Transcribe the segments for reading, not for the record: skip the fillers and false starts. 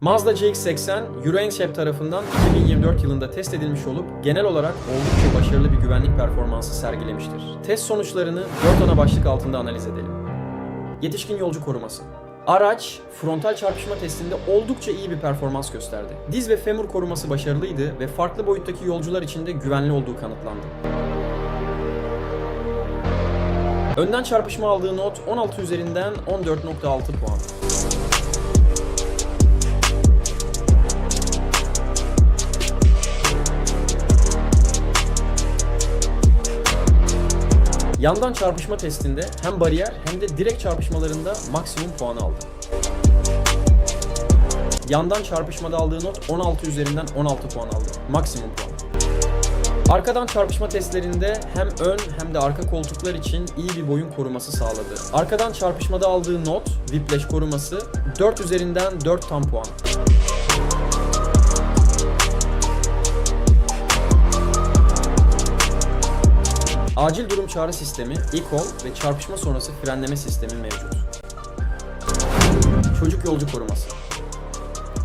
Mazda CX-80, Euro NCAP tarafından 2024 yılında test edilmiş olup genel olarak oldukça başarılı bir güvenlik performansı sergilemiştir. Test sonuçlarını 4 ana başlık altında analiz edelim. Yetişkin yolcu koruması. Araç, frontal çarpışma testinde oldukça iyi bir performans gösterdi. Diz ve femur koruması başarılıydı ve farklı boyuttaki yolcular için de güvenli olduğu kanıtlandı. Önden çarpışma aldığı not 16 üzerinden 14.6 puan. Yandan çarpışma testinde hem bariyer hem de direkt çarpışmalarında maksimum puan aldı. Yandan çarpışmada aldığı not 16 üzerinden 16 puan aldı. Maksimum puan. Arkadan çarpışma testlerinde hem ön hem de arka koltuklar için iyi bir boyun koruması sağladı. Arkadan çarpışmada aldığı not, whiplash koruması 4 üzerinden 4 tam puan. Acil durum çağrı sistemi, e-call ve çarpışma sonrası frenleme sistemi mevcut. Çocuk yolcu koruması.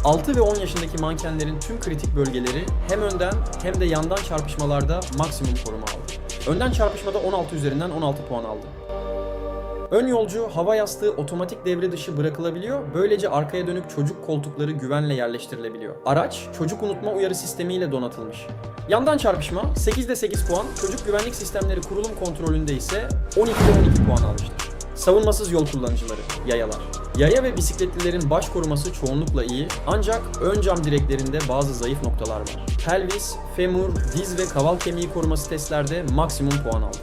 6 ve 10 yaşındaki mankenlerin tüm kritik bölgeleri hem önden hem de yandan çarpışmalarda maksimum koruma aldı. Önden çarpışmada 16 üzerinden 16 puan aldı. Ön yolcu hava yastığı otomatik devre dışı bırakılabiliyor, böylece arkaya dönük çocuk koltukları güvenle yerleştirilebiliyor. Araç, çocuk unutma uyarı sistemiyle donatılmış. Yandan çarpışma 8'de 8 puan, çocuk güvenlik sistemleri kurulum kontrolünde ise 12'de 12 puan almıştır. Savunmasız yol kullanıcıları, yayalar. Yaya ve bisikletlilerin baş koruması çoğunlukla iyi, ancak ön cam direklerinde bazı zayıf noktalar var. Pelvis, femur, diz ve kaval kemiği koruması testlerde maksimum puan aldı.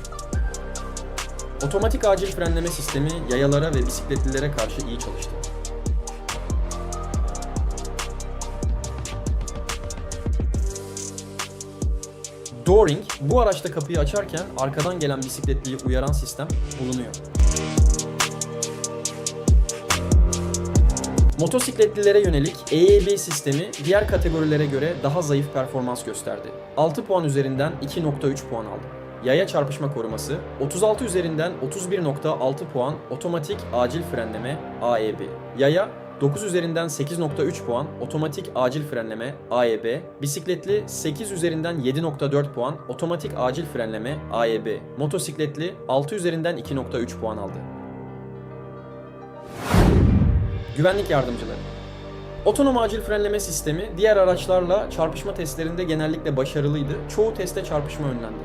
Otomatik acil frenleme sistemi yayalara ve bisikletlilere karşı iyi çalıştı. Dooring, bu araçta kapıyı açarken arkadan gelen bisikletliyi uyaran sistem bulunuyor. Motosikletlilere yönelik EYB sistemi diğer kategorilere göre daha zayıf performans gösterdi. 6 puan üzerinden 2.3 puan aldı. Yaya çarpışma koruması 36 üzerinden 31.6 puan otomatik acil frenleme AEB. Yaya 9 üzerinden 8.3 puan otomatik acil frenleme AEB. Bisikletli 8 üzerinden 7.4 puan otomatik acil frenleme AEB. Motosikletli 6 üzerinden 2.3 puan aldı. Güvenlik yardımcıları. Otonom acil frenleme sistemi diğer araçlarla çarpışma testlerinde genellikle başarılıydı. Çoğu testte çarpışma önlendi.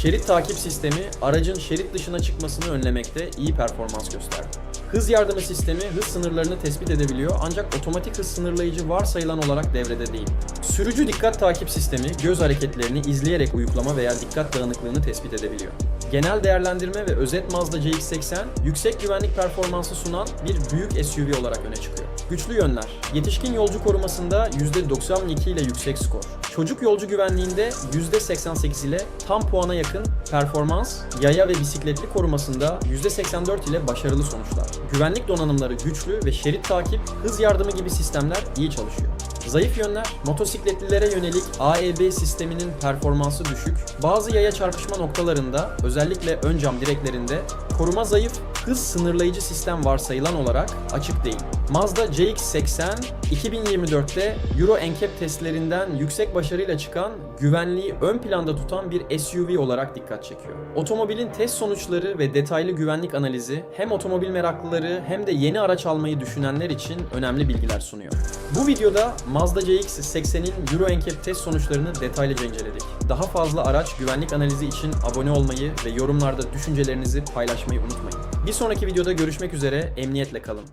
Şerit takip sistemi aracın şerit dışına çıkmasını önlemekte iyi performans gösterdi. Hız yardımı sistemi hız sınırlarını tespit edebiliyor ancak otomatik hız sınırlayıcı varsayılan olarak devrede değil. Sürücü dikkat takip sistemi göz hareketlerini izleyerek uyuklama veya dikkat dağınıklığını tespit edebiliyor. Genel değerlendirme ve özet Mazda CX-80 yüksek güvenlik performansı sunan bir büyük SUV olarak öne çıkıyor. Güçlü yönler. Yetişkin yolcu korumasında %92 ile yüksek skor. Çocuk yolcu güvenliğinde %88 ile tam puana yakın performans, yaya ve bisikletli korumasında %84 ile başarılı sonuçlar. Güvenlik donanımları güçlü ve şerit takip, hız yardımı gibi sistemler iyi çalışıyor. Zayıf yönler, motosikletlilere yönelik AEB sisteminin performansı düşük, bazı yaya çarpışma noktalarında, özellikle ön cam direklerinde koruma zayıf, hız sınırlayıcı sistem varsayılan olarak açık değil. Mazda CX-80, 2024'te Euro NCAP testlerinden yüksek başarıyla çıkan, güvenliği ön planda tutan bir SUV olarak dikkat çekiyor. Otomobilin test sonuçları ve detaylı güvenlik analizi hem otomobil meraklıları hem de yeni araç almayı düşünenler için önemli bilgiler sunuyor. Bu videoda Mazda CX-80'in Euro NCAP test sonuçlarını detaylıca inceledik. Daha fazla araç güvenlik analizi için abone olmayı ve yorumlarda düşüncelerinizi paylaşmayı unutmayın. Bir sonraki videoda görüşmek üzere, emniyetle kalın.